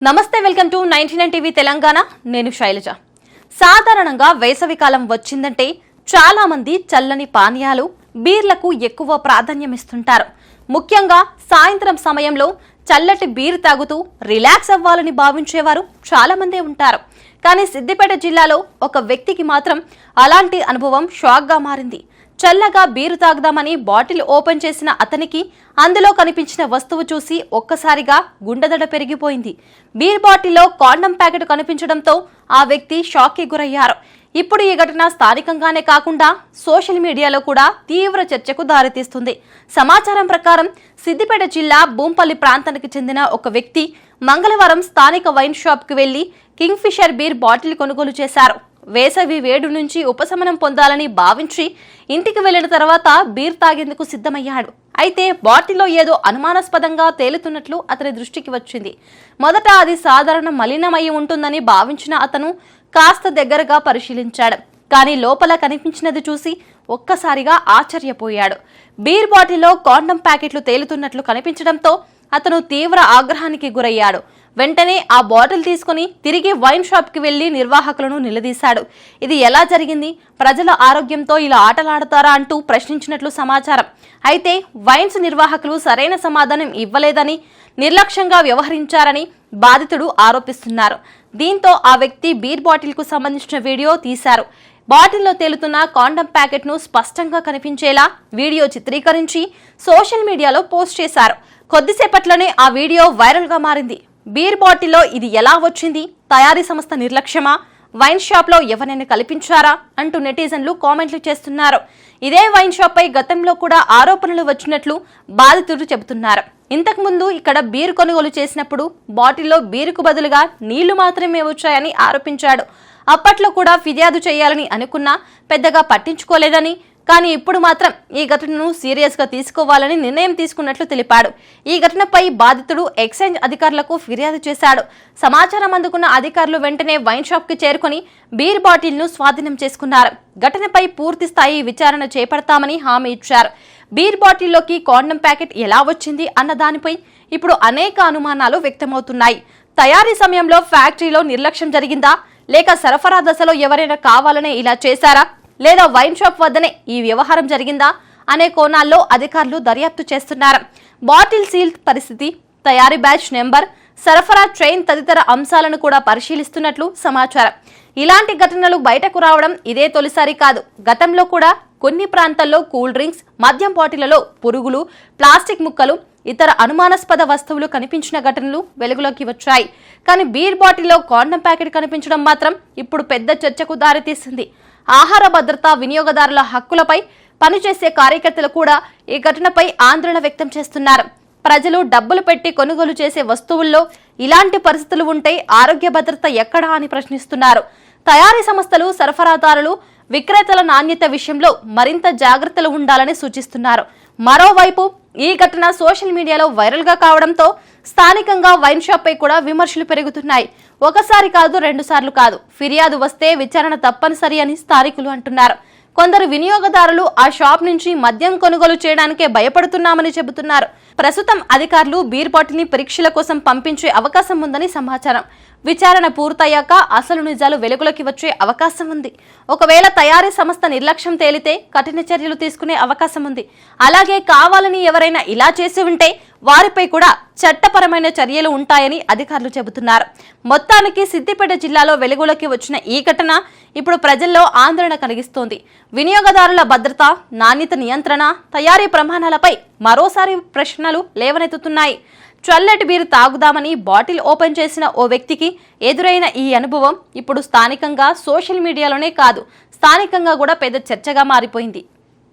నమస్తే, welcome to 99 TV Telangana. నేను శైలజ. సాధారణంగా వేసవికాలం వచ్చిందంటే చాలా మంది చల్లని పానీయాలు, బీర్లకు ఎక్కువ ప్రాధాన్యం ఇస్తుంటారు. ముఖ్యంగా సాయంత్రం సమయంలో చల్లటి బీర్ తాగుతూ రిలాక్స్ అవ్వాలని భావించేవారు చాలా మందే ఉంటారు. కానీ సిద్దిపేట జిల్లాలో ఒక వ్యక్తికి మాత్రం అలాంటి అనుభవం షాక్గా మారింది. చల్లగా బీరు తాగుదామని బాటిల్ ఓపెన్ చేసిన అతనికి అందులో కనిపించిన వస్తువు చూసి ఒక్కసారిగా గుండెదడ పెరిగిపోయింది. బీర్ బాటిల్లో కాండం ప్యాకెట్ కనిపించడంతో ఆ వ్యక్తి షాక్కి గురయ్యారు. ఇప్పుడు ఈ ఘటన స్థానికంగానే కాకుండా సోషల్ మీడియాలో కూడా తీవ్ర చర్చకు దారితీస్తుంది. సమాచారం ప్రకారం సిద్దిపేట జిల్లా బూంపల్లి ప్రాంతానికి చెందిన ఒక వ్యక్తి మంగళవారం స్థానిక వైన్ షాప్కి వెళ్లి కింగ్ ఫిషర్ బీర్ బాటిల్ కొనుగోలు చేశారు. వేసవి వేడి నుంచి ఉపశమనం పొందాలని భావించి ఇంటికి వెళ్లిన తర్వాత బీర్ తాగేందుకు సిద్ధమయ్యాడు. అయితే బాటిల్లో ఏదో అనుమానాస్పదంగా తేలుతున్నట్లు అతని దృష్టికి వచ్చింది. మొదట అది సాధారణ మలినమై ఉంటుందని భావించిన అతను కాస్త దగ్గరగా పరిశీలించాడు. కానీ లోపల కనిపించినది చూసి ఒక్కసారిగా ఆశ్చర్యపోయాడు. బీర్ బాటిల్లో కాండం ప్యాకెట్లు తేలుతున్నట్లు కనిపించడంతో అతను తీవ్ర ఆగ్రహానికి గురయ్యాడు. వెంటనే ఆ బాటిల్ తీసుకుని తిరిగి వైన్ షాప్ కి వెళ్లి నిర్వాహకులను నిలదీశాడు. ఇది ఎలా జరిగింది, ప్రజల ఆరోగ్యంతో ఇలా ఆటలాడతారా అంటూ ప్రశ్నించినట్లు సమాచారం. అయితే వైన్స్ నిర్వాహకులు సరైన సమాధానం ఇవ్వలేదని, నిర్లక్ష్యంగా వ్యవహరించారని బాధితుడు ఆరోపిస్తున్నారు. దీంతో ఆ వ్యక్తి బీర్ బాటిల్ కు సంబంధించిన వీడియో తీశారు. బాటిల్లో తేలుతున్న కాండం ప్యాకెట్ ను స్పష్టంగా కనిపించేలా వీడియో చిత్రీకరించి సోషల్ మీడియాలో పోస్ట్ చేశారు. కొద్దిసేపట్లోనే ఆ వీడియో వైరల్ గా మారింది. బీర్ బాటిల్లో ఇది ఎలా వచ్చింది, తయారీ సంస్థ నిర్లక్ష్యమా, వైన్ షాప్ లో ఎవరైనా కల్పించారా అంటూ నెటిజన్లు కామెంట్లు చేస్తున్నారు. ఇదే వైన్ షాప్ పై గతంలో కూడా ఆరోపణలు వచ్చినట్లు బాధితుడు చెబుతున్నారు. ఇంతకు ముందు ఇక్కడ బీర్ కొనుగోలు చేసినప్పుడు బాటిల్లో బీరుకు బదులుగా నీళ్లు మాత్రమే వచ్చాయని ఆరోపించాడు. అప్పట్లో కూడా ఫిర్యాదు చేయాలని అనుకున్నా పెద్దగా పట్టించుకోలేదని, కానీ ఇప్పుడు మాత్రం ఈ ఘటనను సీరియస్ గా తీసుకోవాలని నిర్ణయం తీసుకున్నట్లు తెలిపాడు. ఈ ఘటనపై బాధితుడు ఎక్సైజ్ అధికారులకు ఫిర్యాదు చేశాడు. సమాచారం అందుకున్న అధికారులు వెంటనే వైన్ షాప్ కి చేరుకుని బీర్ బాటిల్ ను స్వాధీనం చేసుకున్నారు. ఘటనపై పూర్తి స్థాయి విచారణ చేపడతామని హామీ ఇచ్చారు. బీర్ బాటిల్లోకి కాండం ప్యాకెట్ ఎలా వచ్చింది అన్న దానిపై ఇప్పుడు అనేక అనుమానాలు వ్యక్తమవుతున్నాయి. తయారీ సమయంలో ఫ్యాక్టరీలో నిర్లక్ష్యం జరిగిందా, లేక సరఫరా దశలో ఎవరైనా కావాలనే ఇలా చేశారా, లేదా వైన్ షాప్ వద్దనే ఈ వ్యవహారం జరిగిందా అనే కోణాల్లో అధికారులు దర్యాప్తు చేస్తున్నారు. బాటిల్ సీల్ పరిస్థితి, తయారీ బ్యాచ్ నెంబర్, సరఫరా చైన్ తదితర అంశాలను కూడా పరిశీలిస్తున్నట్లు సమాచారం. ఇలాంటి ఘటనలు బయటకు రావడం ఇదే తొలిసారి కాదు. గతంలో కూడా కొన్ని ప్రాంతాల్లో కూల్ డ్రింక్స్, మద్యం బాటిళ్లలో పురుగులు, ప్లాస్టిక్ ముక్కలు, ఇతర అనుమానాస్పద వస్తువులు కనిపించిన ఘటనలు వెలుగులోకి వచ్చాయి. కానీ బీర్ బాటిల్లో కాండం ప్యాకెట్ కనిపించడం మాత్రం ఇప్పుడు పెద్ద చర్చకు దారితీస్తుంది. ఆహార భద్రత, వినియోగదారుల హక్కులపై పనిచేసే కార్యకర్తలు కూడా ఈ ఘటనపై ఆందోళన వ్యక్తం చేస్తున్నారు. ప్రజలు డబ్బులు పెట్టి కొనుగోలు చేసే వస్తువుల్లో ఇలాంటి పరిస్థితులు ఉంటే ఆరోగ్య భద్రత ఎక్కడా అని ప్రశ్నిస్తున్నారు. తయారీ సంస్థలు, సరఫరాదారులు, విక్రేతల నాణ్యత విషయంలో మరింత జాగ్రత్తలు ఉండాలని సూచిస్తున్నారు. మరోవైపు ఈ ఘటన సోషల్ మీడియాలో వైరల్ గా కావడంతో స్థానికంగా వైన్ షాప్ పై కూడా విమర్శలు పెరుగుతున్నాయి. ఒకసారి కాదు, 2 సార్లు కాదు, ఫిర్యాదు వస్తే విచారణ తప్పనిసరి అని స్థానికులు అంటున్నారు. కొందరు వినియోగదారులు ఆ షాప్ నుంచి మద్యం కొనుగోలు చేయడానికే భయపడుతున్నామని చెబుతున్నారు. ప్రస్తుతం అధికారులు బీర్ బాటిల్ ని పరీక్షల కోసం పంపించే అవకాశం ఉందని సమాచారం. విచారణ పూర్తయ్యాక అసలు నిజాలు వెలుగులోకి వచ్చే అవకాశం ఉంది. ఒకవేళ తయారీ సంస్థ నిర్లక్ష్యం తేలితే కఠిన చర్యలు తీసుకునే అవకాశం ఉంది. అలాగే కావాలని ఎవరైనా ఇలా చేసి ఉంటే వారిపై కూడా చట్టపరమైన చర్యలు ఉంటాయని అధికారులు చెబుతున్నారు. మొత్తానికి సిద్దిపేట జిల్లాలో వెలుగులోకి వచ్చిన ఈ ఘటన ఇప్పుడు ప్రజల్లో ఆందోళన కలిగిస్తోంది. వినియోగదారుల భద్రత, నాణ్యత నియంత్రణ, తయారీ ప్రమాణాలపై మరోసారి ప్రశ్నలు లేవనెత్తుతున్నాయి. చల్లటి బీరు తాగుదామని బాటిల్ ఓపెన్ చేసిన ఓ వ్యక్తికి ఎదురైన ఈ అనుభవం ఇప్పుడు స్థానికంగా సోషల్ మీడియాలోనే కాదు, స్థానికంగా కూడా పెద్ద చర్చగా మారిపోయింది.